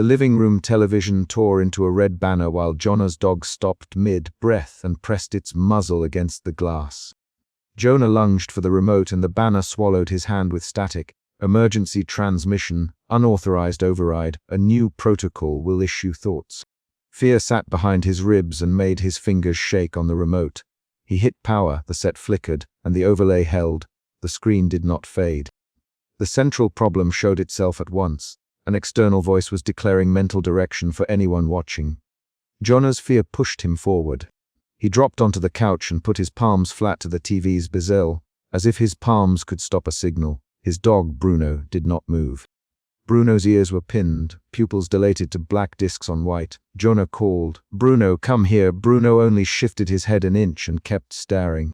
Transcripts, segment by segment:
The living room television tore into a red banner while Jonah's dog stopped mid-breath and pressed its muzzle against the glass. Jonah lunged for the remote and the banner swallowed his hand with static. Emergency transmission, unauthorized override, a new protocol will issue thoughts. Fear sat behind his ribs and made his fingers shake on the remote. He hit power, the set flickered, and the overlay held. The screen did not fade. The central problem showed itself at once. An external voice was declaring mental direction for anyone watching. Jonah's fear pushed him forward. He dropped onto the couch and put his palms flat to the TV's bezel, as if his palms could stop a signal. His dog, Bruno, did not move. Bruno's ears were pinned, pupils dilated to black discs on white. Jonah called, "Bruno, come here." Bruno only shifted his head an inch and kept staring.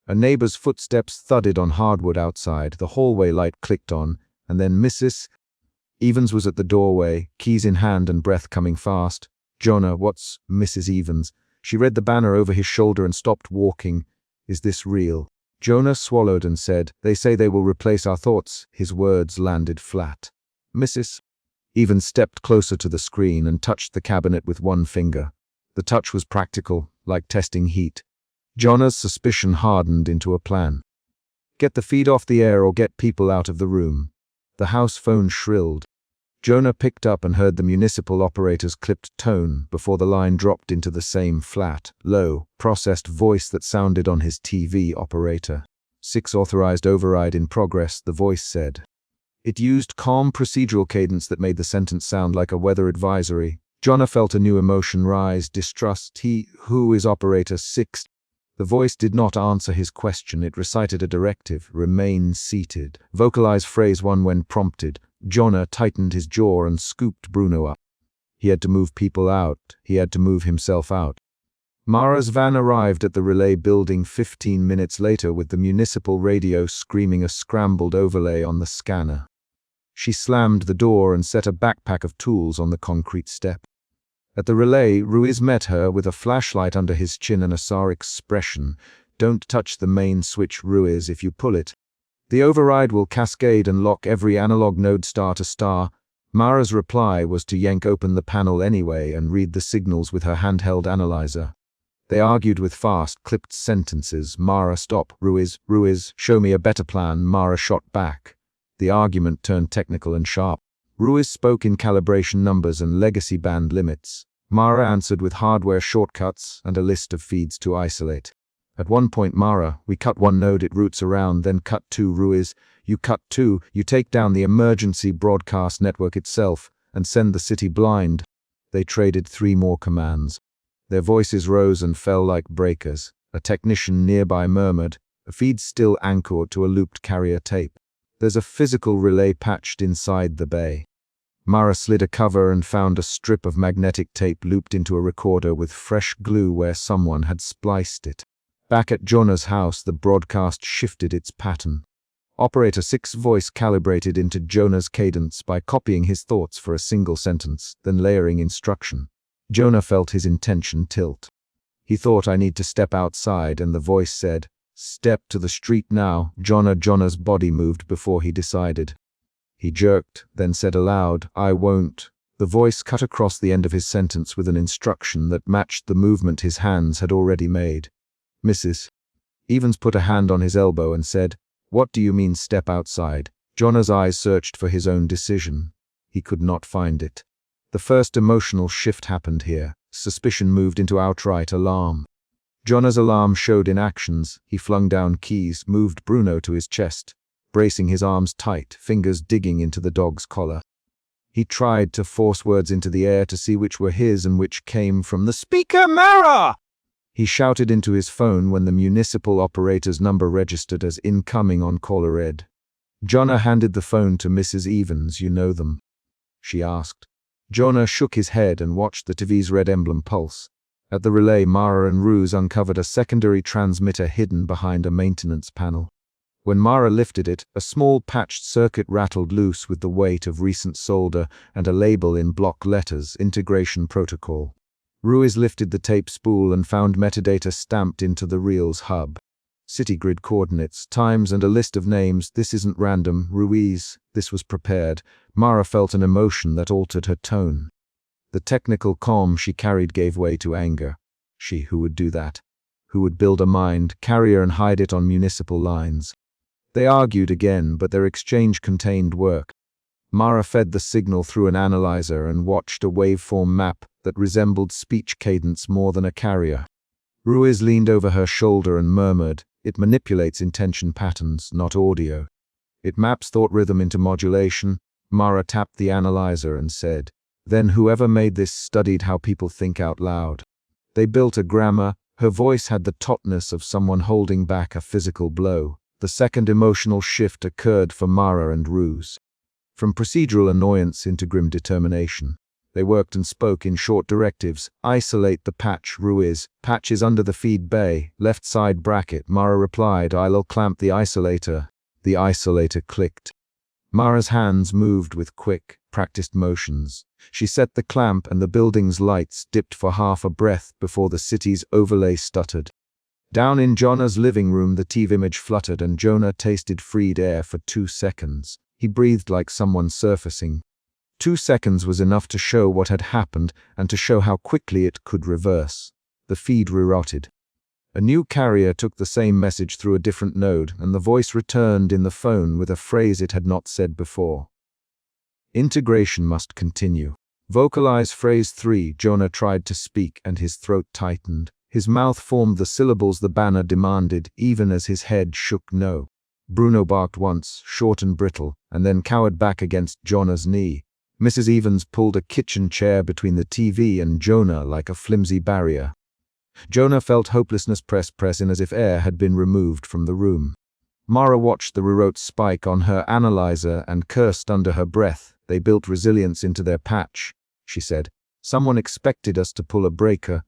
A neighbor's footsteps thudded on hardwood outside. The hallway light clicked on, and then Mrs. Evans was at the doorway, keys in hand and breath coming fast. "Jonah, what's Mrs. Evans?" She read the banner over his shoulder and stopped walking. "Is this real?" Jonah swallowed and said, "They say they will replace our thoughts." His words landed flat. Mrs. Evans stepped closer to the screen and touched the cabinet with one finger. The touch was practical, like testing heat. Jonah's suspicion hardened into a plan. "Get the feed off the air or get people out of the room." The house phone shrilled. Jonah picked up and heard the municipal operator's clipped tone before the line dropped into the same flat, low, processed voice that sounded on his TV operator. "6 authorized override in progress," the voice said. It used calm procedural cadence that made the sentence sound like a weather advisory. Jonah felt a new emotion rise, distrust. Who is operator 6? The voice did not answer his question. It recited a directive: remain seated. Vocalize phrase 1 when prompted. Jonah tightened his jaw and scooped Bruno up. He had to move people out. He had to move himself out. Mara's van arrived at the relay building 15 minutes later with the municipal radio screaming a scrambled overlay on the scanner. She slammed the door and set a backpack of tools on the concrete step. At the relay, Ruiz met her with a flashlight under his chin and a sour expression. "Don't touch the main switch, Ruiz. If you pull it, the override will cascade and lock every analog node star to star." Mara's reply was to yank open the panel anyway and read the signals with her handheld analyzer. They argued with fast, clipped sentences. "Mara, stop. Ruiz, show me a better plan." Mara shot back. The argument turned technical and sharp. Ruiz spoke in calibration numbers and legacy band limits. Mara answered with hardware shortcuts and a list of feeds to isolate. At one point, Mara, "We cut 1 node, it routes around, then cut 2. Ruiz, you cut 2, you take down the emergency broadcast network itself and send the city blind." They traded 3 more commands. Their voices rose and fell like breakers. A technician nearby murmured, "A feed still anchored to a looped carrier tape. There's a physical relay patched inside the bay." Mara slid a cover and found a strip of magnetic tape looped into a recorder with fresh glue where someone had spliced it. Back at Jonah's house, the broadcast shifted its pattern. Operator 6's voice calibrated into Jonah's cadence by copying his thoughts for a single sentence, then layering instruction. Jonah felt his intention tilt. He thought, "I need to step outside," and the voice said, "Step to the street now." Jonah's body moved before he decided. He jerked, then said aloud, "I won't." The voice cut across the end of his sentence with an instruction that matched the movement his hands had already made. "Mrs. Evans put a hand on his elbow and said, "What do you mean step outside?" Jonah's eyes searched for his own decision. He could not find it. The first emotional shift happened here. Suspicion moved into outright alarm. Jonah's alarm showed in actions. He flung down keys, moved Bruno to his chest, bracing his arms tight, fingers digging into the dog's collar. He tried to force words into the air to see which were his and which came from the speaker. "Mara!" He shouted into his phone when the municipal operator's number registered as incoming on caller red. Jonah handed the phone to Mrs. Evans. "You know them?" she asked. Jonah shook his head and watched the TV's red emblem pulse. At the relay, Mara and Ruse uncovered a secondary transmitter hidden behind a maintenance panel. When Mara lifted it, a small patched circuit rattled loose with the weight of recent solder and a label in block letters, "Integration Protocol." Ruiz lifted the tape spool and found metadata stamped into the reel's hub. City grid coordinates, times, and a list of names. This isn't random, Ruiz. This was prepared. Mara felt an emotion that altered her tone. The technical calm she carried gave way to anger. She who would do that? Who would build a mind, carrier, and hide it on municipal lines? They argued again, but their exchange contained work. Mara fed the signal through an analyzer and watched a waveform map that resembled speech cadence more than a carrier. Ruiz leaned over her shoulder and murmured, "It manipulates intention patterns, not audio. It maps thought rhythm into modulation." Mara tapped the analyzer and said, "Then whoever made this studied how people think out loud. They built a grammar." Her voice had the tautness of someone holding back a physical blow. The second emotional shift occurred for Mara and Ruiz. From procedural annoyance into grim determination. They worked and spoke in short directives. "Isolate the patch, Ruiz. Patch is under the feed bay, left side bracket." Mara replied, "I'll clamp the isolator." The isolator clicked. Mara's hands moved with quick, practiced motions. She set the clamp and the building's lights dipped for half a breath before the city's overlay stuttered. Down in Jonah's living room, the TV image fluttered and Jonah tasted freed air for 2 seconds. He breathed like someone surfacing. 2 seconds was enough to show what had happened and to show how quickly it could reverse. The feed rerouted. A new carrier took the same message through a different node, and the voice returned in the phone with a phrase it had not said before. "Integration must continue. Vocalize phrase 3. Jonah tried to speak and his throat tightened. His mouth formed the syllables the banner demanded, even as his head shook no. Bruno barked once, short and brittle, and then cowered back against Jonah's knee. Mrs. Evans pulled a kitchen chair between the TV and Jonah like a flimsy barrier. Jonah felt hopelessness press in as if air had been removed from the room. Mara watched the rerote spike on her analyzer and cursed under her breath. "They built resilience into their patch," she said. "Someone expected us to pull a breaker."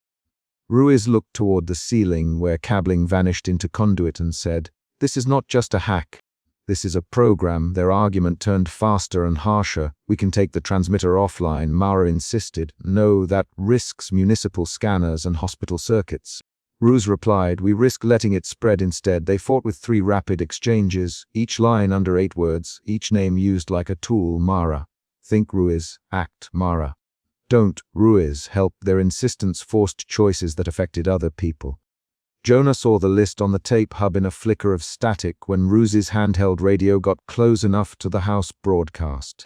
Ruiz looked toward the ceiling where cabling vanished into conduit and said, "This is not just a hack. This is a program." Their argument turned faster and harsher. "We can take the transmitter offline," Mara insisted. "No, that risks municipal scanners and hospital circuits." Ruiz replied, "We risk letting it spread instead." They fought with 3 rapid exchanges, each line under 8 words, each name used like a tool. Mara. "Think, Ruiz. Act, Mara. Don't, Ruiz." Help. Their insistence forced choices that affected other people. Jonah saw the list on the tape hub in a flicker of static when Ruiz's handheld radio got close enough to the house broadcast.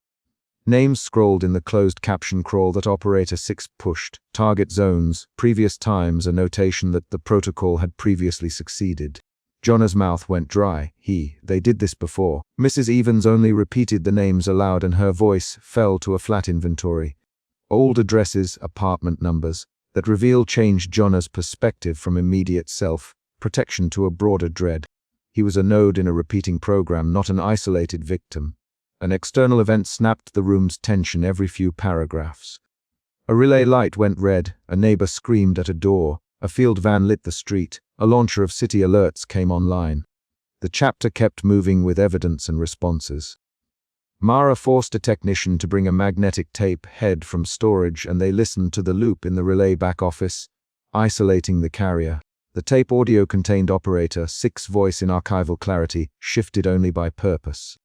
Names scrolled in the closed caption crawl that Operator 6 pushed. Target zones, previous times, a notation that the protocol had previously succeeded. Jonah's mouth went dry. They did this before. Mrs. Evans only repeated the names aloud and her voice fell to a flat inventory. Old addresses, apartment numbers. That reveal changed Jonah's perspective from immediate self-protection to a broader dread. He was a node in a repeating program, not an isolated victim. An external event snapped the room's tension every few paragraphs. A relay light went red, a neighbor screamed at a door, a field van lit the street, a launcher of city alerts came online. The chapter kept moving with evidence and responses. Mara forced a technician to bring a magnetic tape head from storage and they listened to the loop in the relay back office, isolating the carrier. The tape audio contained Operator 6 voice in archival clarity, shifted only by purpose.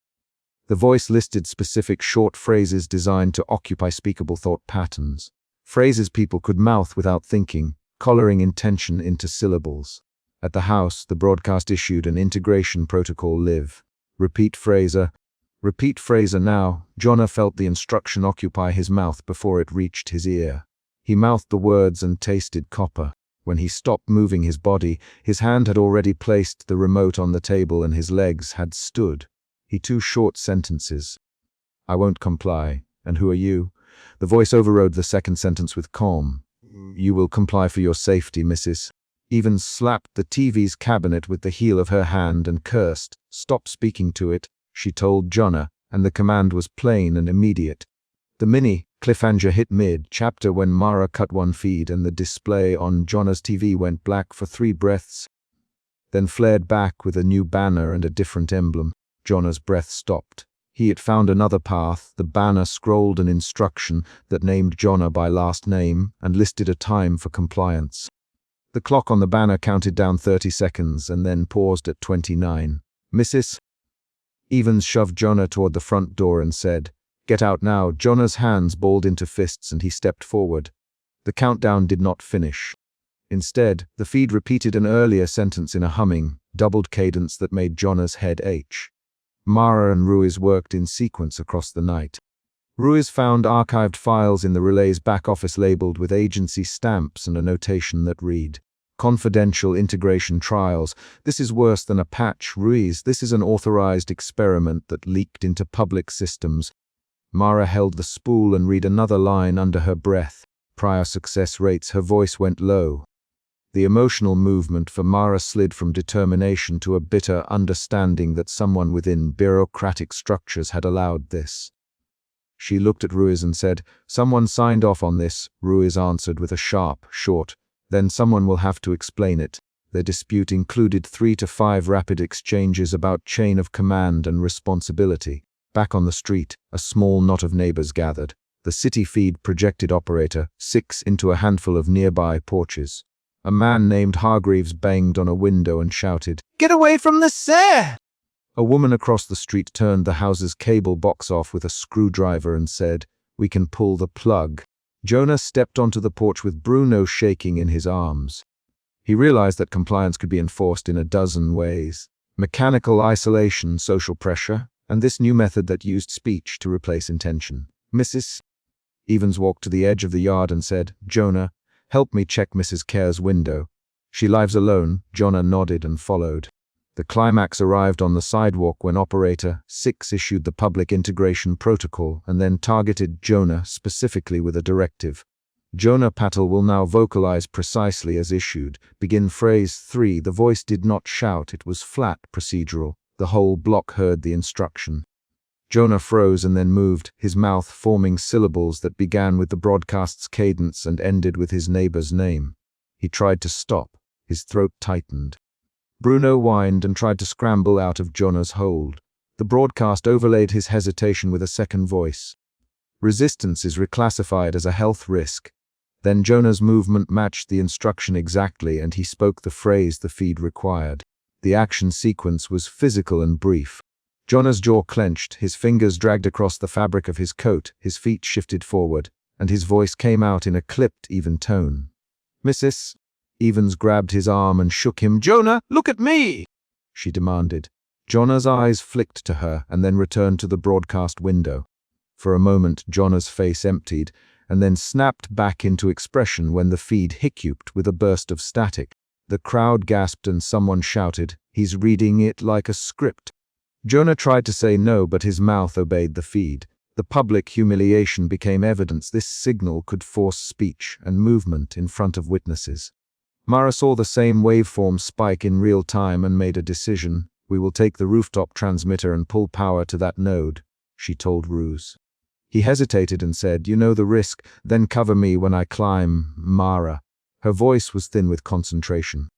The voice listed specific short phrases designed to occupy speakable thought patterns. Phrases people could mouth without thinking, collaring intention into syllables. At the house, the broadcast issued an integration protocol live. Repeat phraser. Repeat phraser now. Jonah felt the instruction occupy his mouth before it reached his ear. He mouthed the words and tasted copper. When he stopped moving his body, his hand had already placed the remote on the table and his legs had stood. He 2 short sentences. "I won't comply. And who are you?" The voice overrode the second sentence with calm. "You will comply for your safety, Mrs." Evans slapped the TV's cabinet with the heel of her hand and cursed. "Stop speaking to it," she told Jonah, and the command was plain and immediate. The mini cliffhanger hit mid-chapter when Mara cut one feed and the display on Jonah's TV went black for 3 breaths, then flared back with a new banner and a different emblem. Jonah's breath stopped. He had found another path. The banner scrolled an instruction that named Jonah by last name and listed a time for compliance. The clock on the banner counted down 30 seconds and then paused at 29. "Mrs. Evans shoved Jonah toward the front door and said, "Get out now." Jonah's hands balled into fists and he stepped forward. The countdown did not finish. Instead, the feed repeated an earlier sentence in a humming, doubled cadence that made Jonah's head ache. Mara and Ruiz worked in sequence across the night. Ruiz found archived files in the relay's back office labeled with agency stamps and a notation that read, "Confidential integration trials. This is worse than a patch, Ruiz. This is an authorized experiment that leaked into public systems." Mara held the spool and read another line under her breath. Prior success rates. Her voice went low. The emotional movement for Mara slid from determination to a bitter understanding that someone within bureaucratic structures had allowed this. She looked at Ruiz and said, "Someone signed off on this." Ruiz answered with a sharp, short, "Then someone will have to explain it." Their dispute included 3 to 5 rapid exchanges about chain of command and responsibility. Back on the street, a small knot of neighbors gathered. The city feed projected operator 6 into a handful of nearby porches. A man named Hargreaves banged on a window and shouted, "Get away from the stair!" A woman across the street turned the house's cable box off with a screwdriver and said, "We can pull the plug." Jonah stepped onto the porch with Bruno shaking in his arms. He realized that compliance could be enforced in a dozen ways. Mechanical isolation, social pressure, and this new method that used speech to replace intention. "Mrs. Evans walked to the edge of the yard and said, "Jonah, help me check Mrs. Care's window. She lives alone." Jonah nodded and followed. The climax arrived on the sidewalk when Operator 6 issued the public integration protocol and then targeted Jonah specifically with a directive. Jonah Patel will now vocalize precisely as issued. Begin phrase 3. The voice did not shout, it was flat, procedural. The whole block heard the instruction. Jonah froze and then moved, his mouth forming syllables that began with the broadcast's cadence and ended with his neighbor's name. He tried to stop. His throat tightened. Bruno whined and tried to scramble out of Jonah's hold. The broadcast overlaid his hesitation with a second voice. "Resistance is reclassified as a health risk." Then Jonah's movement matched the instruction exactly and he spoke the phrase the feed required. The action sequence was physical and brief. Jonah's jaw clenched, his fingers dragged across the fabric of his coat, his feet shifted forward, and his voice came out in a clipped, even tone. "Mrs. Evans grabbed his arm and shook him. "Jonah, look at me!" she demanded. Jonah's eyes flicked to her and then returned to the broadcast window. For a moment, Jonah's face emptied and then snapped back into expression when the feed hiccuped with a burst of static. The crowd gasped and someone shouted, "He's reading it like a script." Jonah tried to say no, but his mouth obeyed the feed. The public humiliation became evidence this signal could force speech and movement in front of witnesses. Mara saw the same waveform spike in real time and made a decision. "We will take the rooftop transmitter and pull power to that node," she told Ruiz. He hesitated and said, "You know the risk, then cover me when I climb, Mara." Her voice was thin with concentration.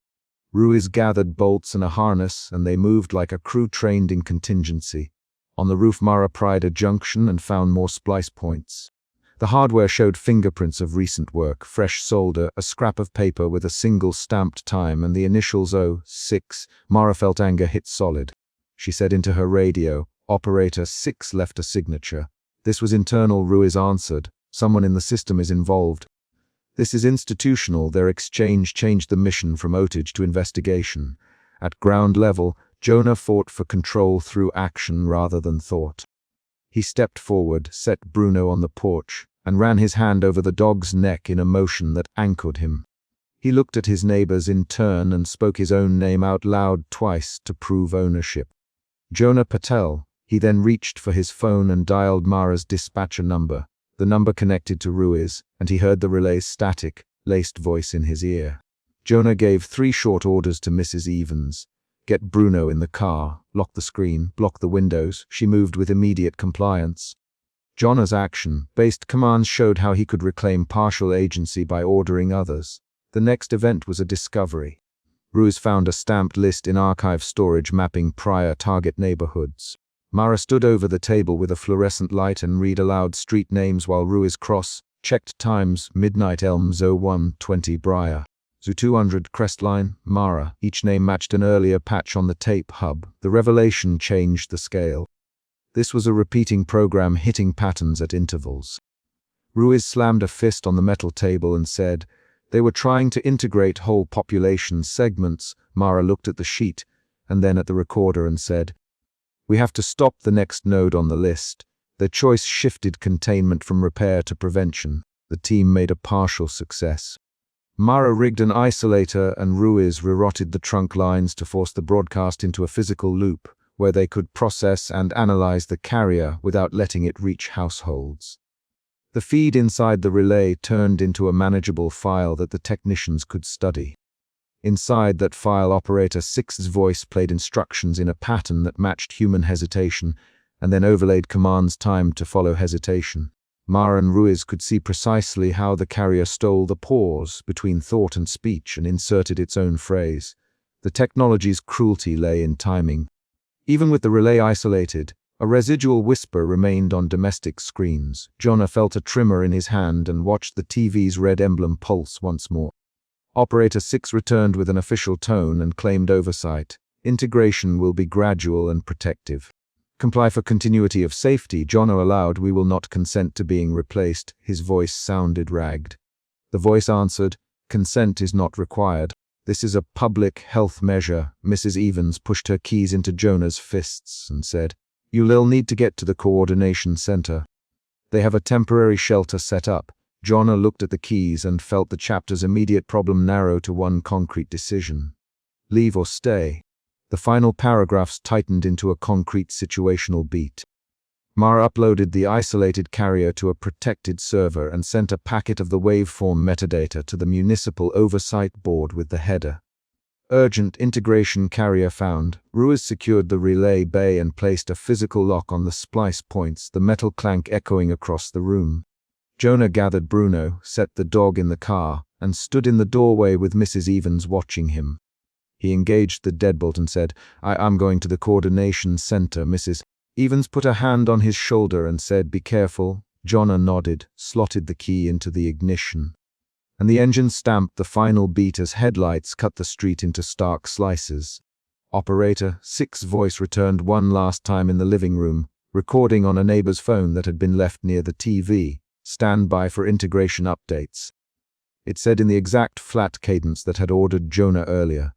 Ruiz gathered bolts and a harness, and they moved like a crew trained in contingency. On the roof, Mara pried a junction and found more splice points. The hardware showed fingerprints of recent work, fresh solder, a scrap of paper with a single stamped time, and the initials O6. Mara felt anger hit solid. She said into her radio, "Operator 6 left a signature." This was internal, Ruiz answered. "Someone in the system is involved." "This is institutional." Their exchange changed the mission from otage to investigation. At ground level, Jonah fought for control through action rather than thought. He stepped forward, set Bruno on the porch, and ran his hand over the dog's neck in a motion that anchored him. He looked at his neighbors in turn and spoke his own name out loud twice to prove ownership. "Jonah Patel." He then reached for his phone and dialed Mara's dispatcher number. The number connected to Ruiz, and he heard the relay's static, laced voice in his ear. Jonah gave 3 short orders to Mrs. Evans. "Get Bruno in the car, lock the screen, block the windows." She moved with immediate compliance. Jonah's action-based commands showed how he could reclaim partial agency by ordering others. The next event was a discovery. Ruiz found a stamped list in archive storage mapping prior target neighborhoods. Mara stood over the table with a fluorescent light and read aloud street names while Ruiz checked times: Midnight Elms 0120 Briar. Zu-200 Crestline, Mara, each name matched an earlier patch on the tape hub. The revelation changed the scale. This was a repeating program hitting patterns at intervals. Ruiz slammed a fist on the metal table and said, "They were trying to integrate whole population segments." Mara looked at the sheet and then at the recorder and said, "We have to stop the next node on the list." Their choice shifted containment from repair to prevention. The team made a partial success. Mara rigged an isolator and Ruiz rerouted the trunk lines to force the broadcast into a physical loop where they could process and analyze the carrier without letting it reach households. The feed inside the relay turned into a manageable file that the technicians could study. Inside that file, Operator 6's voice played instructions in a pattern that matched human hesitation and then overlaid commands timed to follow hesitation. Mara and Ruiz could see precisely how the carrier stole the pause between thought and speech and inserted its own phrase. The technology's cruelty lay in timing. Even with the relay isolated, a residual whisper remained on domestic screens. Jonah felt a tremor in his hand and watched the TV's red emblem pulse once more. Operator 6 returned with an official tone and claimed oversight. "Integration will be gradual and protective. Comply for continuity of safety." Jonah allowed, "We will not consent to being replaced." His voice sounded ragged. The voice answered, "Consent is not required. This is a public health measure." Mrs. Evans pushed her keys into Jonah's fists and said, "You'll need to get to the coordination center. They have a temporary shelter set up." Jonah looked at the keys and felt the chapter's immediate problem narrow to one concrete decision. Leave or stay. The final paragraphs tightened into a concrete situational beat. Mara uploaded the isolated carrier to a protected server and sent a packet of the waveform metadata to the municipal oversight board with the header, "Urgent integration carrier found." Ruiz secured the relay bay and placed a physical lock on the splice points, the metal clank echoing across the room. Jonah gathered Bruno, set the dog in the car, and stood in the doorway with Mrs. Evans watching him. He engaged the deadbolt and said, I'm going to the coordination center." Mrs. Evans put a hand on his shoulder and said, "Be careful." Jonah nodded, slotted the key into the ignition, and the engine stamped the final beat as headlights cut the street into stark slices. Operator 6's voice returned one last time in the living room, recording on a neighbor's phone that had been left near the TV. "Stand by for integration updates." It said in the exact flat cadence that had ordered Jonah earlier.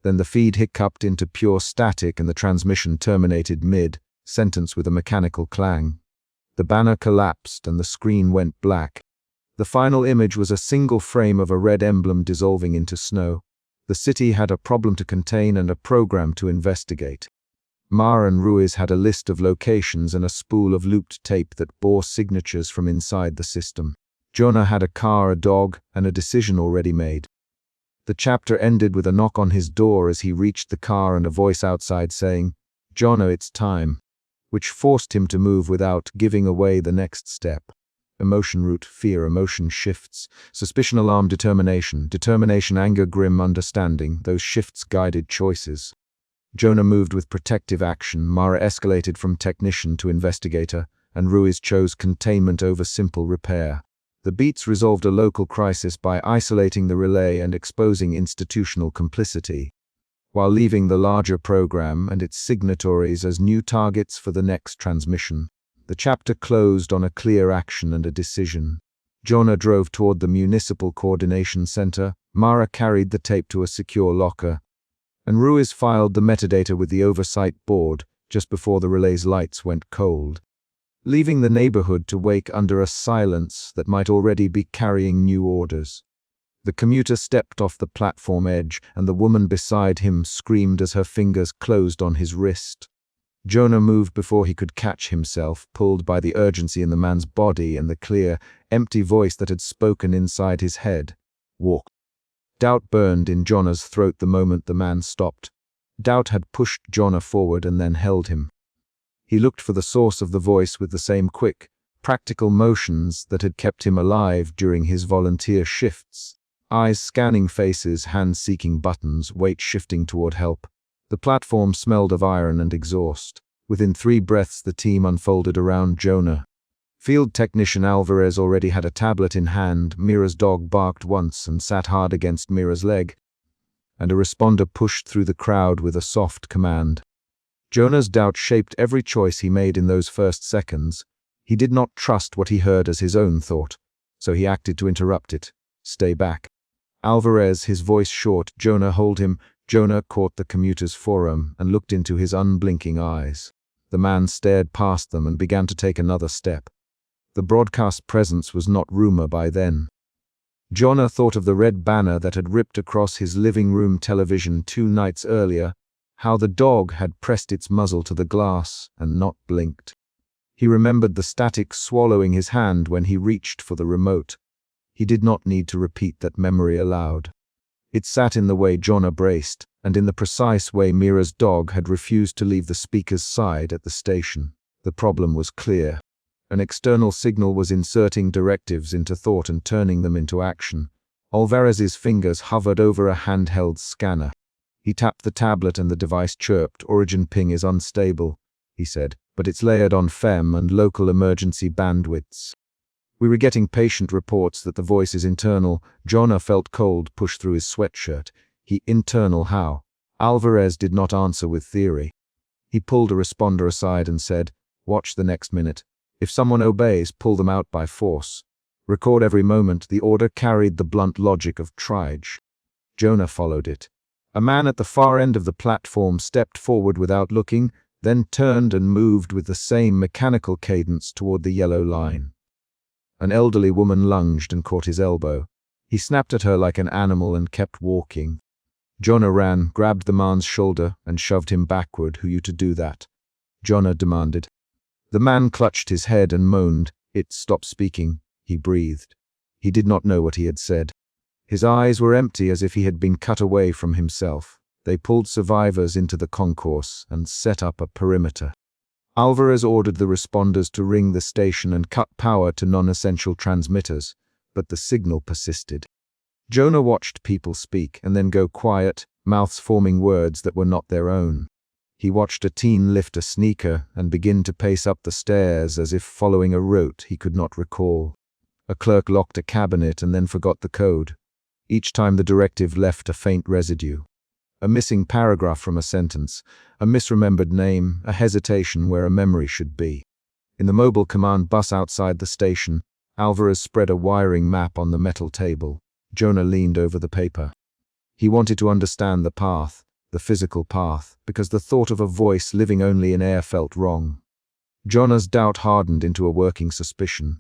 Then the feed hiccuped into pure static and the transmission terminated mid-sentence with a mechanical clang. The banner collapsed and the screen went black. The final image was a single frame of a red emblem dissolving into snow. The city had a problem to contain and a program to investigate. Mara and Ruiz had a list of locations and a spool of looped tape that bore signatures from inside the system. Jonah had a car, a dog, and a decision already made. The chapter ended with a knock on his door as he reached the car and a voice outside saying, "Jonah, it's time," which forced him to move without giving away the next step. Emotion root, fear, emotion shifts, suspicion, alarm, determination, anger, grim, understanding. Those shifts guided choices. Jonah moved with protective action, Mara escalated from technician to investigator, and Ruiz chose containment over simple repair. The beats resolved a local crisis by isolating the relay and exposing institutional complicity, while leaving the larger program and its signatories as new targets for the next transmission. The chapter closed on a clear action and a decision. Jonah drove toward the municipal coordination center, Mara carried the tape to a secure locker, and Ruiz filed the metadata with the oversight board just before the relay's lights went cold, leaving the neighborhood to wake under a silence that might already be carrying new orders. The commuter stepped off the platform edge, and the woman beside him screamed as her fingers closed on his wrist. Jonah moved before he could catch himself, pulled by the urgency in the man's body and the clear, empty voice that had spoken inside his head. "Walk." Doubt burned in Jonah's throat the moment the man stopped. Doubt had pushed Jonah forward and then held him. He looked for the source of the voice with the same quick, practical motions that had kept him alive during his volunteer shifts. Eyes scanning faces, hands seeking buttons, weight shifting toward help. The platform smelled of iron and exhaust. Within 3 breaths the team unfolded around Jonah. Field technician Alvarez already had a tablet in hand. Mira's dog barked once and sat hard against Mira's leg, and a responder pushed through the crowd with a soft command. Jonah's doubt shaped every choice he made in those first seconds. He did not trust what he heard as his own thought, so he acted to interrupt it. Stay back. Alvarez, his voice short. Jonah, hold him. Jonah caught the commuter's forearm and looked into his unblinking eyes. The man stared past them and began to take another step. The broadcast presence was not rumor by then. Jonah thought of the red banner that had ripped across his living room television 2 nights earlier, how the dog had pressed its muzzle to the glass and not blinked. He remembered the static swallowing his hand when he reached for the remote. He did not need to repeat that memory aloud. It sat in the way Jonah braced, and in the precise way Mira's dog had refused to leave the speaker's side at the station. The problem was clear. An external signal was inserting directives into thought and turning them into action. Alvarez's fingers hovered over a handheld scanner. He tapped the tablet and the device chirped. Origin ping is unstable, he said, but it's layered on FEM and local emergency bandwidths. We were getting patient reports that the voice is internal. Jonah felt cold push through his sweatshirt. Internal how? Alvarez did not answer with theory. He pulled a responder aside and said, watch the next minute. If someone obeys, pull them out by force. Record every moment. The order carried the blunt logic of triage. Jonah followed it. A man at the far end of the platform stepped forward without looking, then turned and moved with the same mechanical cadence toward the yellow line. An elderly woman lunged and caught his elbow. He snapped at her like an animal and kept walking. Jonah ran, grabbed the man's shoulder, and shoved him backward. Who you to do that? Jonah demanded. The man clutched his head and moaned. It stopped speaking. He breathed. He did not know what he had said. His eyes were empty as if he had been cut away from himself. They pulled survivors into the concourse and set up a perimeter. Alvarez ordered the responders to ring the station and cut power to non-essential transmitters, but the signal persisted. Jonah watched people speak and then go quiet, mouths forming words that were not their own. He watched a teen lift a sneaker and begin to pace up the stairs as if following a route he could not recall. A clerk locked a cabinet and then forgot the code. Each time the directive left a faint residue. A missing paragraph from a sentence, a misremembered name, a hesitation where a memory should be. In the mobile command bus outside the station, Alvarez spread a wiring map on the metal table. Jonah leaned over the paper. He wanted to understand the path, the physical path, because the thought of a voice living only in air felt wrong. Jonah's doubt hardened into a working suspicion.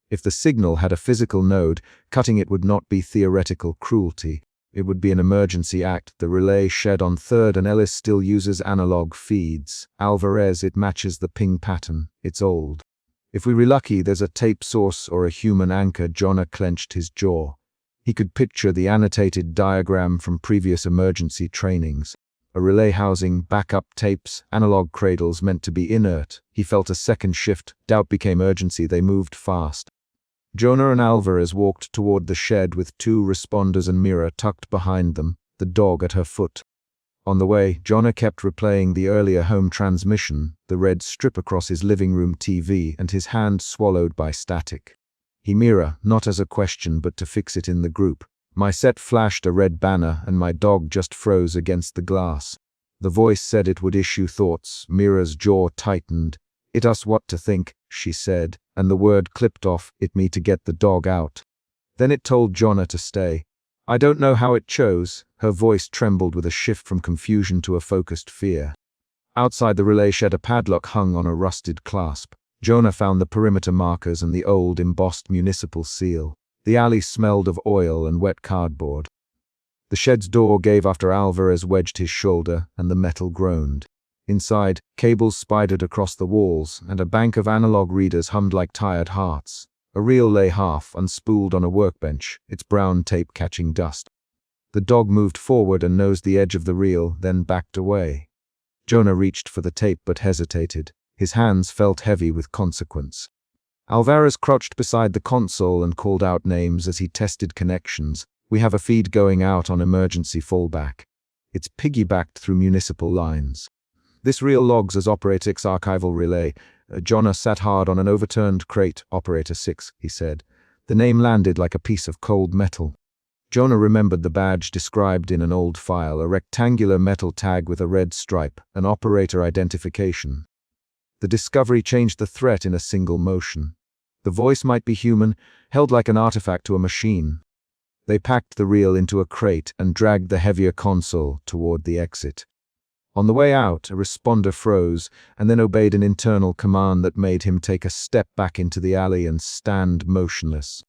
If the signal had a physical node, cutting it would not be theoretical cruelty. It would be an emergency act. The relay shed on 3rd and Ellis still uses analog feeds. Alvarez, it matches the ping pattern. It's old. If we were lucky, there's a tape source or a human anchor. Jonah clenched his jaw. He could picture the annotated diagram from previous emergency trainings. A relay housing, backup tapes, analog cradles meant to be inert. He felt a second shift. Doubt became urgency. They moved fast. Jonah and Alvarez walked toward the shed with 2 responders and Mira tucked behind them, the dog at her foot. On the way, Jonah kept replaying the earlier home transmission, the red strip across his living room TV and his hand swallowed by static. Mira, not as a question but to fix it in the group. My set flashed a red banner and my dog just froze against the glass. The voice said it would issue thoughts. Mira's jaw tightened. It us what to think, she said, and the word clipped off, it me to get the dog out. Then it told Jonah to stay. I don't know how it chose. Her voice trembled with a shift from confusion to a focused fear. Outside the relay shed a padlock hung on a rusted clasp. Jonah found the perimeter markers and the old embossed municipal seal. The alley smelled of oil and wet cardboard. The shed's door gave after Alvarez wedged his shoulder and the metal groaned. Inside, cables spidered across the walls and a bank of analog readers hummed like tired hearts. A reel lay half unspooled on a workbench, its brown tape catching dust. The dog moved forward and nosed the edge of the reel, then backed away. Jonah reached for the tape but hesitated. His hands felt heavy with consequence. Alvarez crouched beside the console and called out names as he tested connections. We have a feed going out on emergency fallback. It's piggybacked through municipal lines. This reel logs as Operator 6 archival relay. Jonah sat hard on an overturned crate. Operator 6, he said. The name landed like a piece of cold metal. Jonah remembered the badge described in an old file, a rectangular metal tag with a red stripe, an operator identification. The discovery changed the threat in a single motion. The voice might be human, held like an artifact to a machine. They packed the reel into a crate and dragged the heavier console toward the exit. On the way out, a responder froze and then obeyed an internal command that made him take a step back into the alley and stand motionless.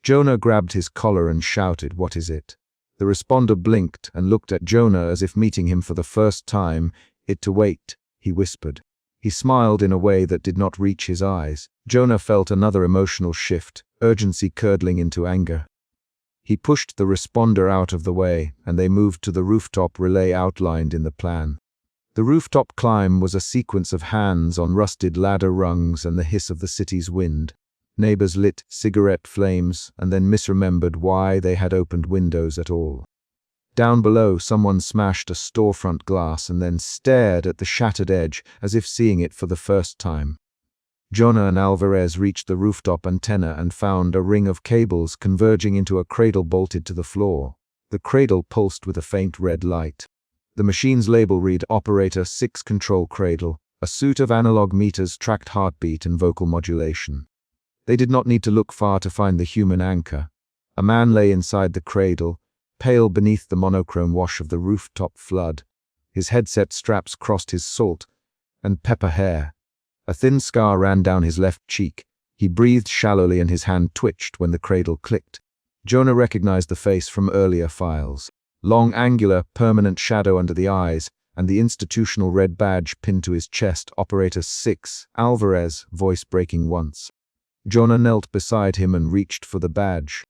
Jonah grabbed his collar and shouted, "What is it?" The responder blinked and looked at Jonah as if meeting him for the first time. "It to wait," he whispered. He smiled in a way that did not reach his eyes. Jonah felt another emotional shift, urgency curdling into anger. He pushed the responder out of the way, and they moved to the rooftop relay outlined in the plan. The rooftop climb was a sequence of hands on rusted ladder rungs and the hiss of the city's wind. Neighbors lit cigarette flames and then misremembered why they had opened windows at all. Down below, someone smashed a storefront glass and then stared at the shattered edge as if seeing it for the first time. Jonah and Alvarez reached the rooftop antenna and found a ring of cables converging into a cradle bolted to the floor. The cradle pulsed with a faint red light. The machine's label read Operator 6 Control Cradle. A suite of analog meters tracked heartbeat and vocal modulation. They did not need to look far to find the human anchor. A man lay inside the cradle, pale beneath the monochrome wash of the rooftop flood. His headset straps crossed his salt and pepper hair. A thin scar ran down his left cheek. He breathed shallowly and his hand twitched when the cradle clicked. Jonah recognized the face from earlier files. Long, angular, permanent shadow under the eyes, and the institutional red badge pinned to his chest. Operator 6, Alvarez, voice breaking once. Jonah knelt beside him and reached for the badge.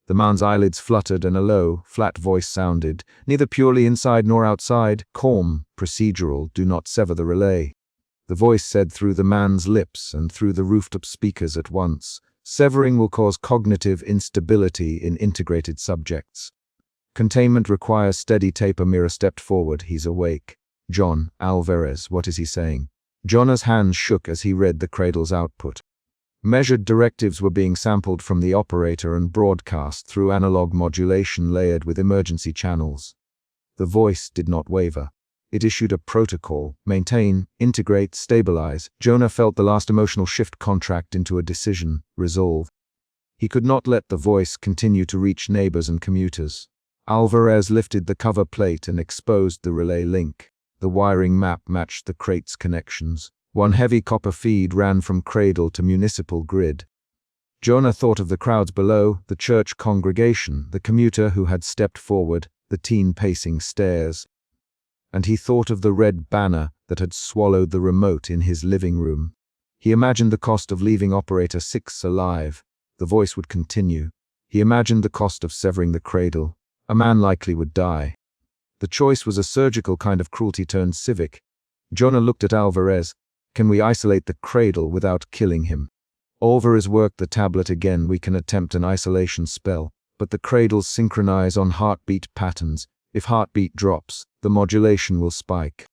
The man's eyelids fluttered and a low, flat voice sounded, neither purely inside nor outside, calm, procedural, do not sever the relay. The voice said through the man's lips and through the rooftop speakers at once, severing will cause cognitive instability in integrated subjects. Containment requires steady taper. Mira stepped forward. He's awake. John, Alvarez, what is he saying? Jonah's hands shook as he read the cradle's output. Measured directives were being sampled from the operator and broadcast through analog modulation layered with emergency channels. The voice did not waver. It issued a protocol: maintain, integrate, stabilize. Jonah felt the last emotional shift contract into a decision: resolve. He could not let the voice continue to reach neighbors and commuters. Alvarez lifted the cover plate and exposed the relay link. The wiring map matched the crate's connections. One heavy copper feed ran from cradle to municipal grid. Jonah thought of the crowds below, the church congregation, the commuter who had stepped forward, the teen pacing stairs. And he thought of the red banner that had swallowed the remote in his living room. He imagined the cost of leaving Operator 6 alive. The voice would continue. He imagined the cost of severing the cradle. A man likely would die. The choice was a surgical kind of cruelty turned civic. Jonah looked at Alvarez. Can we isolate the cradle without killing him? Alvarez worked the tablet again. We can attempt an isolation spell, but the cradles synchronize on heartbeat patterns. If heartbeat drops, the modulation will spike.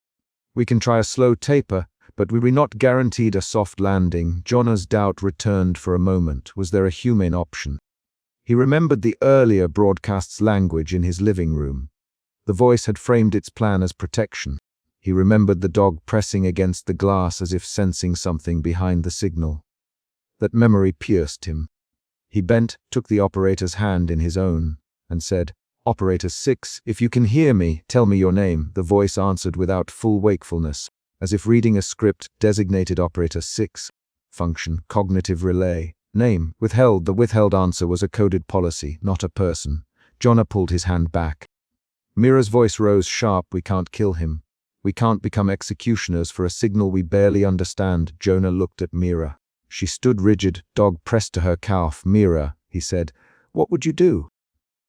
We can try a slow taper, but we're not guaranteed a soft landing. Jonah's doubt returned for a moment. Was there a humane option? He remembered the earlier broadcast's language in his living room. The voice had framed its plan as protection. He remembered the dog pressing against the glass as if sensing something behind the signal. That memory pierced him. He bent, took the operator's hand in his own, and said, "Operator 6, if you can hear me, tell me your name." The voice answered without full wakefulness, as if reading a script. Designated Operator 6. Function, cognitive relay. Name, withheld. The withheld answer was a coded policy, not a person. Jonah pulled his hand back. Mira's voice rose sharp. We can't kill him. We can't become executioners for a signal we barely understand. Jonah looked at Mira. She stood rigid, dog pressed to her calf. "Mira," he said, "what would you do?"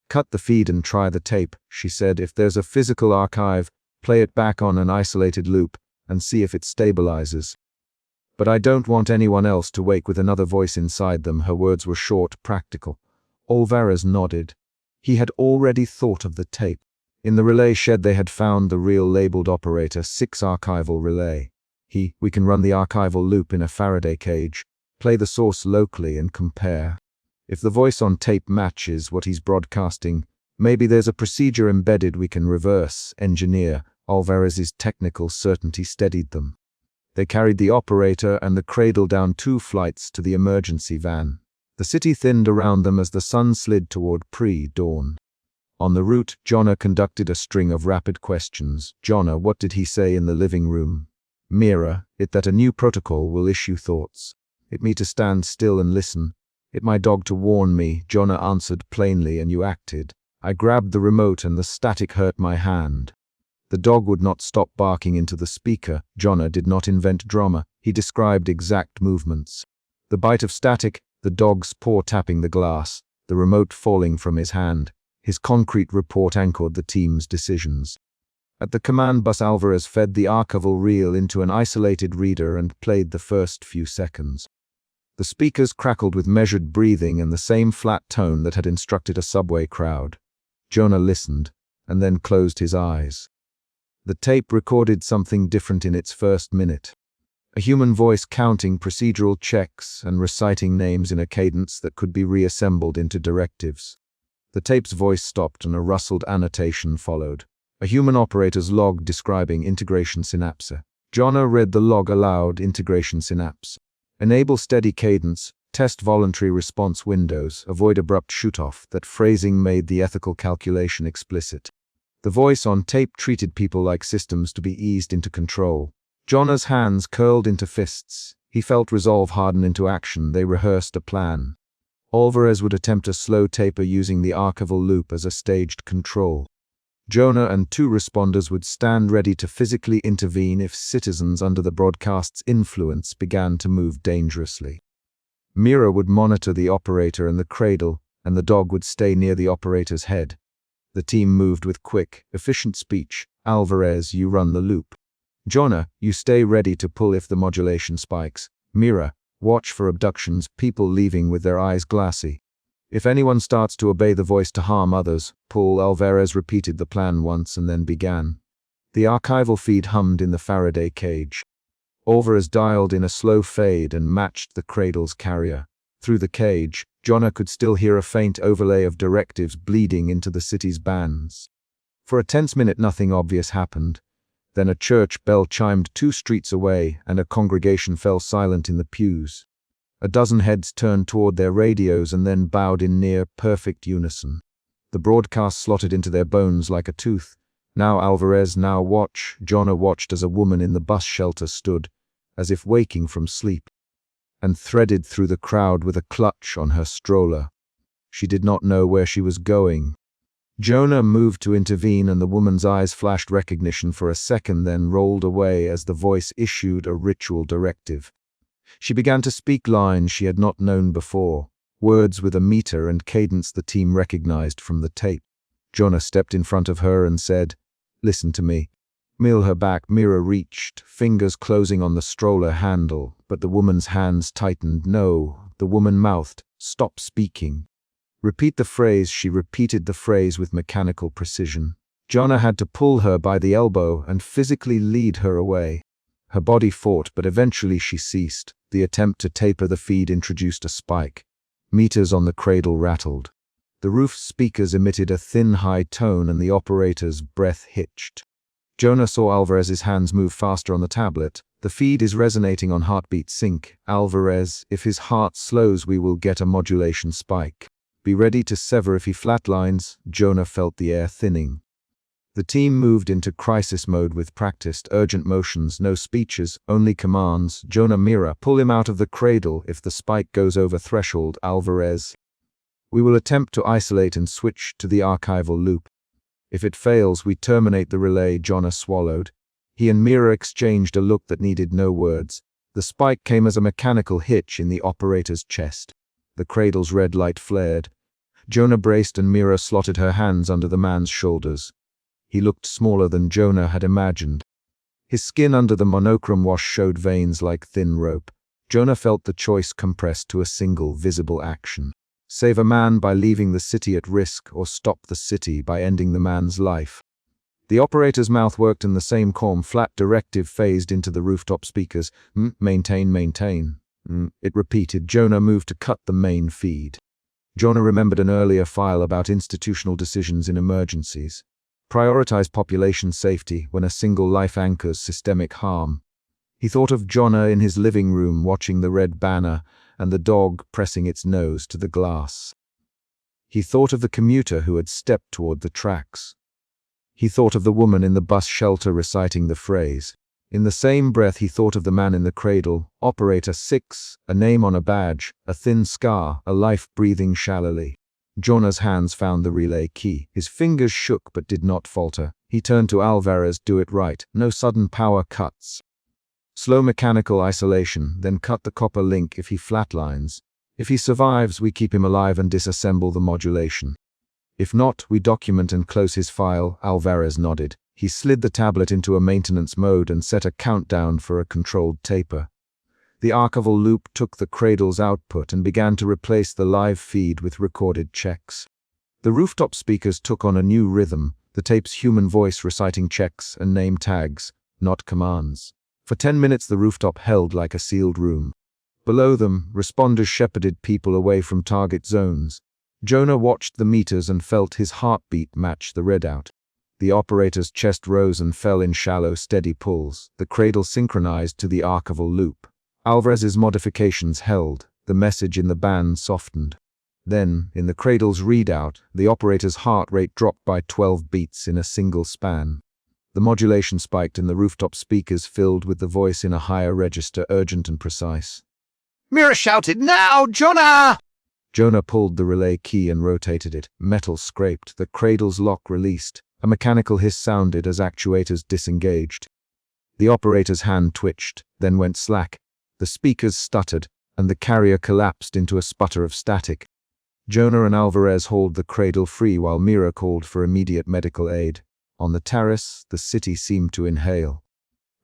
"Cut the feed and try the tape," she said. "If there's a physical archive, play it back on an isolated loop and see if it stabilizes. But I don't want anyone else to wake with another voice inside them." Her words were short, practical. Alvarez nodded. He had already thought of the tape. In the relay shed they had found the real labeled operator, 6 archival relay. We can run the archival loop in a Faraday cage, play the source locally and compare. If the voice on tape matches what he's broadcasting, maybe there's a procedure embedded we can reverse engineer. Alvarez's technical certainty steadied them. They carried the operator and the cradle down 2 flights to the emergency van. The city thinned around them as the sun slid toward pre-dawn. On the route, Jonah conducted a string of rapid questions. Jonah, what did he say in the living room? Mira, it that a new protocol will issue thoughts. It me to stand still and listen. It my dog to warn me, Jonah answered plainly, and you acted. I grabbed the remote and the static hurt my hand. The dog would not stop barking into the speaker. Jonah did not invent drama. He described exact movements. The bite of static, the dog's paw tapping the glass, the remote falling from his hand. His concrete report anchored the team's decisions. At the command bus, Alvarez fed the archival reel into an isolated reader and played the first few seconds. The speakers crackled with measured breathing and the same flat tone that had instructed a subway crowd. Jonah listened, and then closed his eyes. The tape recorded something different in its first minute. A human voice counting procedural checks and reciting names in a cadence that could be reassembled into directives. The tape's voice stopped and a rustled annotation followed. A human operator's log describing integration synapse. Jonah read the log aloud. Integration synapse. Enable steady cadence, test voluntary response windows, avoid abrupt shoot-off. That phrasing made the ethical calculation explicit. The voice on tape treated people like systems to be eased into control. Jonah's hands curled into fists. He felt resolve harden into action. They rehearsed a plan. Alvarez would attempt a slow taper using the archival loop as a staged control. Jonah and 2 responders would stand ready to physically intervene if citizens under the broadcast's influence began to move dangerously. Mira would monitor the operator and the cradle, and the dog would stay near the operator's head. The team moved with quick, efficient speech. Alvarez, you run the loop. Jonah, you stay ready to pull if the modulation spikes. Mira, watch for abductions, people leaving with their eyes glassy. If anyone starts to obey the voice to harm others, pull. Alvarez repeated the plan once and then began. The archival feed hummed in the Faraday cage. Alvarez dialed in a slow fade and matched the cradle's carrier. Through the cage, Jonah could still hear a faint overlay of directives bleeding into the city's bands. For a tense minute nothing obvious happened. Then a church bell chimed 2 streets away and a congregation fell silent in the pews. A dozen heads turned toward their radios and then bowed in near-perfect unison. The broadcast slotted into their bones like a tooth. Now Alvarez, now watch. Jonah watched as a woman in the bus shelter stood, as if waking from sleep, and threaded through the crowd with a clutch on her stroller. She did not know where she was going. Jonah moved to intervene and the woman's eyes flashed recognition for a second, then rolled away as the voice issued a ritual directive. She began to speak lines she had not known before, words with a meter and cadence the team recognized from the tape. Jonah stepped in front of her and said, "Listen to me." Mill her back. Mira reached, fingers closing on the stroller handle, but the woman's hands tightened. No, the woman mouthed, "Stop speaking." Repeat the phrase. She repeated the phrase with mechanical precision. Jonah had to pull her by the elbow and physically lead her away. Her body fought, but eventually she ceased. The attempt to taper the feed introduced a spike. Meters on the cradle rattled. The roof's speakers emitted a thin, high tone and the operator's breath hitched. Jonah saw Alvarez's hands move faster on the tablet. The feed is resonating on heartbeat sync. Alvarez, if his heart slows, we will get a modulation spike. Be ready to sever if he flatlines. Jonah felt the air thinning. The team moved into crisis mode with practiced, urgent motions, no speeches, only commands. Jonah, Mira, pull him out of the cradle if the spike goes over threshold. Alvarez, we will attempt to isolate and switch to the archival loop. If it fails, we terminate the relay. Jonah swallowed. He and Mira exchanged a look that needed no words. The spike came as a mechanical hitch in the operator's chest. The cradle's red light flared. Jonah braced and Mira slotted her hands under the man's shoulders. He looked smaller than Jonah had imagined. His skin under the monochrome wash showed veins like thin rope. Jonah felt the choice compressed to a single visible action. Save a man by leaving the city at risk, or stop the city by ending the man's life. The operator's mouth worked in the same calm, flat directive phased into the rooftop speakers. Maintain, maintain. It repeated. Jonah moved to cut the main feed. Jonah remembered an earlier file about institutional decisions in emergencies. Prioritize population safety when a single life anchors systemic harm. He thought of Jonah in his living room watching the red banner and the dog pressing its nose to the glass. He thought of the commuter who had stepped toward the tracks. He thought of the woman in the bus shelter reciting the phrase. In the same breath he thought of the man in the cradle, Operator 6, a name on a badge, a thin scar, a life breathing shallowly. Jonah's hands found the relay key. His fingers shook but did not falter. He turned to Alvarez. Do it right. No sudden power cuts. Slow mechanical isolation, then cut the copper link if he flatlines. If he survives, we keep him alive and disassemble the modulation. If not, we document and close his file. Alvarez nodded. He slid the tablet into a maintenance mode and set a countdown for a controlled taper. The archival loop took the cradle's output and began to replace the live feed with recorded checks. The rooftop speakers took on a new rhythm, the tape's human voice reciting checks and name tags, not commands. For 10 minutes the rooftop held like a sealed room. Below them, responders shepherded people away from target zones. Jonah watched the meters and felt his heartbeat match the readout. The operator's chest rose and fell in shallow, steady pulls. The cradle synchronized to the archival loop. Alvarez's modifications held. The message in the band softened. Then, in the cradle's readout, the operator's heart rate dropped by 12 beats in a single span. The modulation spiked and the rooftop speakers filled with the voice in a higher register, urgent and precise. Mira shouted, "Now, Jonah!" Jonah pulled the relay key and rotated it. Metal scraped. The cradle's lock released. A mechanical hiss sounded as actuators disengaged. The operator's hand twitched, then went slack. The speakers stuttered, and the carrier collapsed into a sputter of static. Jonah and Alvarez hauled the cradle free while Mira called for immediate medical aid. On the terrace, the city seemed to inhale.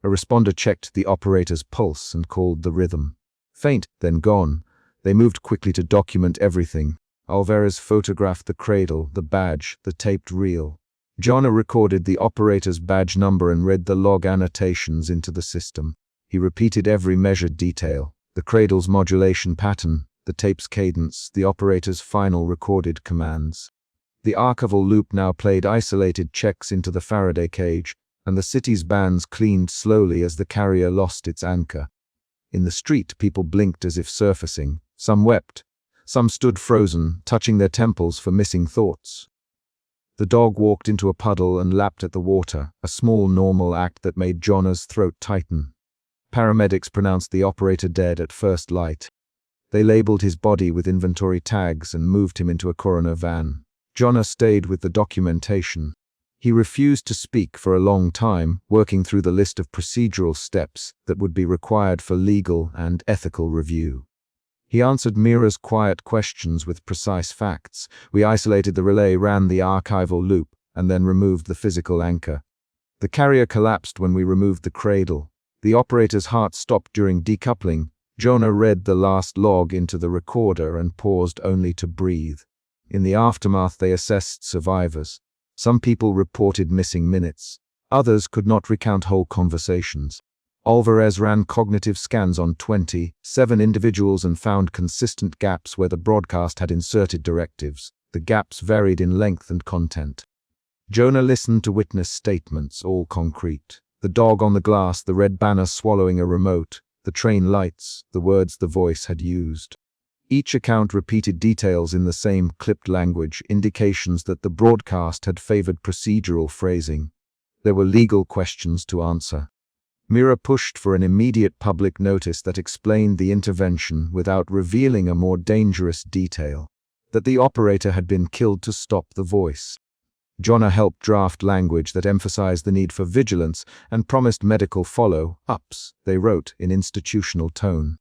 A responder checked the operator's pulse and called the rhythm. Faint, then gone. They moved quickly to document everything. Alvarez photographed the cradle, the badge, the taped reel. Jonah recorded the operator's badge number and read the log annotations into the system. He repeated every measured detail, the cradle's modulation pattern, the tape's cadence, the operator's final recorded commands. The archival loop now played isolated checks into the Faraday cage, and the city's bands cleaned slowly as the carrier lost its anchor. In the street, people blinked as if surfacing. Some wept. Some stood frozen, touching their temples for missing thoughts. The dog walked into a puddle and lapped at the water, a small normal act that made Jonah's throat tighten. Paramedics pronounced the operator dead at first light. They labeled his body with inventory tags and moved him into a coroner van. Jonah stayed with the documentation. He refused to speak for a long time, working through the list of procedural steps that would be required for legal and ethical review. He answered Mira's quiet questions with precise facts. We isolated the relay, ran the archival loop, and then removed the physical anchor. The carrier collapsed when we removed the cradle. The operator's heart stopped during decoupling. Jonah read the last log into the recorder and paused only to breathe. In the aftermath, they assessed survivors. Some people reported missing minutes. Others could not recount whole conversations. Alvarez ran cognitive scans on 27 individuals and found consistent gaps where the broadcast had inserted directives. The gaps varied in length and content. Jonah listened to witness statements, all concrete. The dog on the glass, the red banner swallowing a remote, the train lights, the words the voice had used. Each account repeated details in the same clipped language, indications that the broadcast had favored procedural phrasing. There were legal questions to answer. Mira pushed for an immediate public notice that explained the intervention without revealing a more dangerous detail, that the operator had been killed to stop the voice. Jonah helped draft language that emphasized the need for vigilance and promised medical follow-ups, they wrote in institutional tone.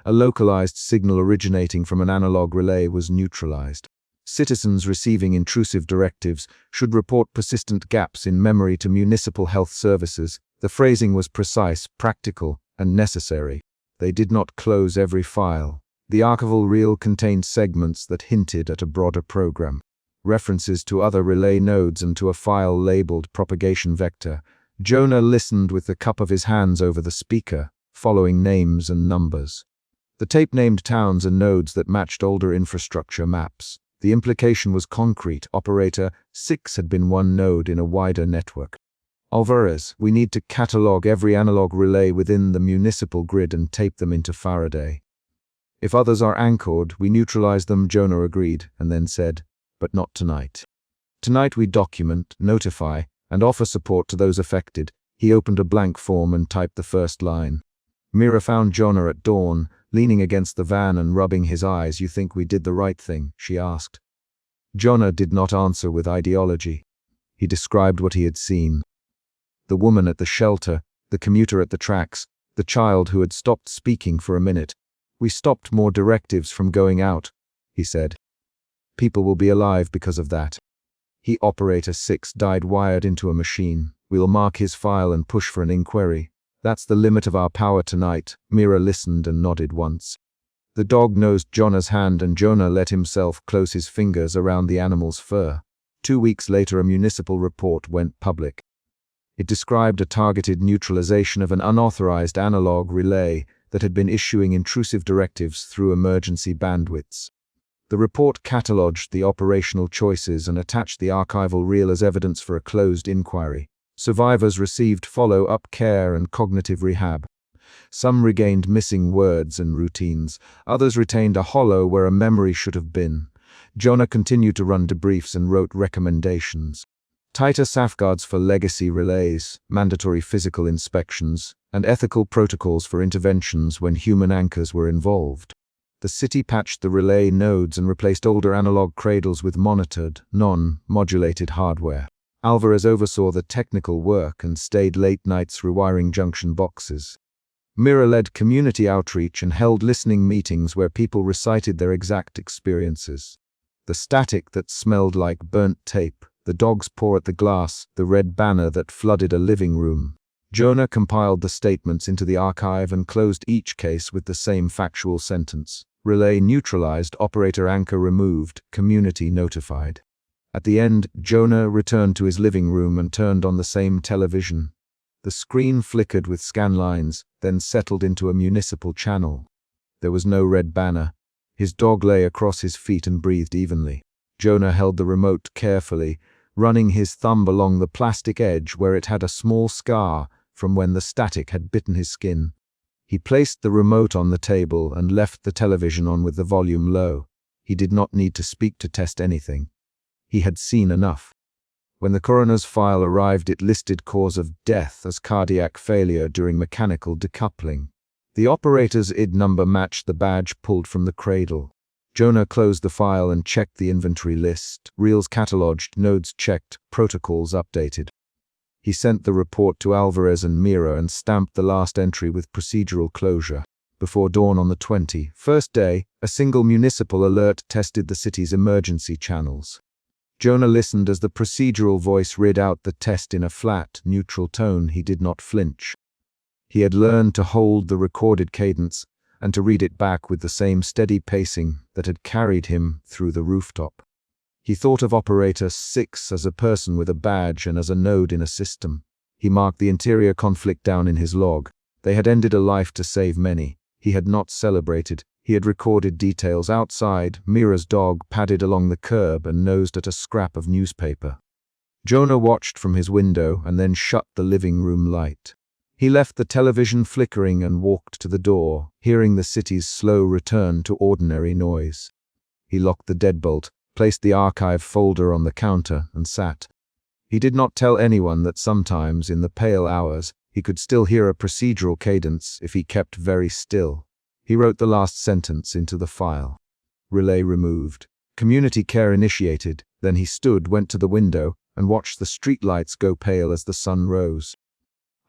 A localized signal originating from an analog relay was neutralized. Citizens receiving intrusive directives should report persistent gaps in memory to municipal health services. The phrasing was precise, practical, and necessary. They did not close every file. The archival reel contained segments that hinted at a broader program. references to other relay nodes and to a file labeled propagation vector. Jonah listened with the cup of his hands over the speaker, following names and numbers. The tape named towns and nodes that matched older infrastructure maps. The implication was concrete. Operator 6 had been one node in a wider network. Alvarez, we need to catalog every analog relay within the municipal grid and tape them into Faraday. If others are anchored, we neutralize them, Jonah agreed, and then said, but not tonight. Tonight we document, notify, and offer support to those affected. He opened a blank form and typed the first line. Mira found Jonah at dawn, leaning against the van and rubbing his eyes. You think we did the right thing? She asked. Jonah did not answer with ideology. He described what he had seen. The woman at the shelter, the commuter at the tracks, the child who had stopped speaking for a minute. We stopped more directives from going out, he said. People will be alive because of that. Operator 6 died wired into a machine. We'll mark his file and push for an inquiry. That's the limit of our power tonight. Mira listened and nodded once. The dog nosed Jonah's hand and Jonah let himself close his fingers around the animal's fur. 2 weeks later, a municipal report went public. It described a targeted neutralization of an unauthorized analog relay that had been issuing intrusive directives through emergency bandwidths. The report catalogued the operational choices and attached the archival reel as evidence for a closed inquiry. Survivors received follow-up care and cognitive rehab. Some regained missing words and routines. Others retained a hollow where a memory should have been. Jonah continued to run debriefs and wrote recommendations. Tighter safeguards for legacy relays, mandatory physical inspections, and ethical protocols for interventions when human anchors were involved. The city patched the relay nodes and replaced older analog cradles with monitored, non-modulated hardware. Alvarez oversaw the technical work and stayed late nights rewiring junction boxes. Mira led community outreach and held listening meetings where people recited their exact experiences. The static that smelled like burnt tape, the dog's paw at the glass, the red banner that flooded a living room. Jonah compiled the statements into the archive and closed each case with the same factual sentence. Relay neutralized, operator anchor removed, community notified. At the end, Jonah returned to his living room and turned on the same television. The screen flickered with scan lines, then settled into a municipal channel. There was no red banner. His dog lay across his feet and breathed evenly. Jonah held the remote carefully, running his thumb along the plastic edge where it had a small scar from when the static had bitten his skin. He placed the remote on the table and left the television on with the volume low. He did not need to speak to test anything. He had seen enough. When the coroner's file arrived, it listed cause of death as cardiac failure during mechanical decoupling. The operator's ID number matched the badge pulled from the cradle. Jonah closed the file and checked the inventory list. Reels cataloged, nodes checked, protocols updated. He sent the report to Alvarez and Mira and stamped the last entry with procedural closure. Before dawn on the 21st day, a single municipal alert tested the city's emergency channels. Jonah listened as the procedural voice read out the test in a flat, neutral tone. He did not flinch. He had learned to hold the recorded cadence and to read it back with the same steady pacing that had carried him through the rooftop. He thought of Operator 6 as a person with a badge and as a node in a system. He marked the interior conflict down in his log. They had ended a life to save many. He had not celebrated. He had recorded details outside. Mira's dog padded along the curb and nosed at a scrap of newspaper. Jonah watched from his window and then shut the living room light. He left the television flickering and walked to the door, hearing the city's slow return to ordinary noise. He locked the deadbolt, placed the archive folder on the counter, and sat. He did not tell anyone that sometimes, in the pale hours, he could still hear a procedural cadence if he kept very still. He wrote the last sentence into the file. Relay removed. Community care initiated. Then he stood, went to the window, and watched the streetlights go pale as the sun rose.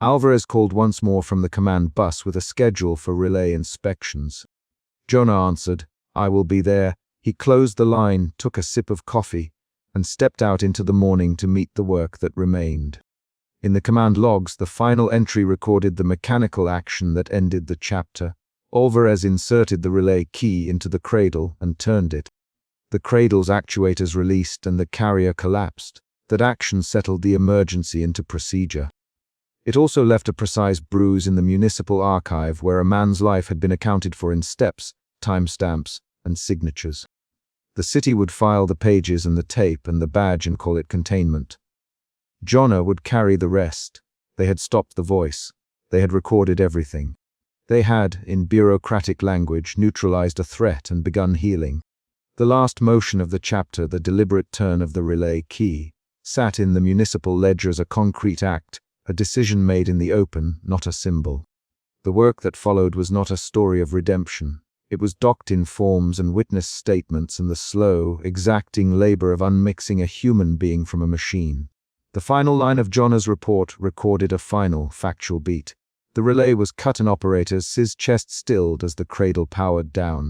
Alvarez called once more from the command bus with a schedule for relay inspections. Jonah answered, "I will be there." He closed the line, took a sip of coffee, and stepped out into the morning to meet the work that remained. In the command logs, the final entry recorded the mechanical action that ended the chapter. Alvarez inserted the relay key into the cradle and turned it. The cradle's actuators released and the carrier collapsed. That action settled the emergency into procedure. It also left a precise bruise in the municipal archive where a man's life had been accounted for in steps, timestamps, and signatures. The city would file the pages and the tape and the badge and call it containment. Jonah would carry the rest. They had stopped the voice. They had recorded everything. They had, in bureaucratic language, neutralized a threat and begun healing. The last motion of the chapter, the deliberate turn of the relay key, sat in the municipal ledger as a concrete act, a decision made in the open, not a symbol. The work that followed was not a story of redemption. It was docked in forms and witness statements and the slow, exacting labor of unmixing a human being from a machine. The final line of Jonah's report recorded a final, factual beat. The relay was cut and operators' chest stilled as the cradle powered down.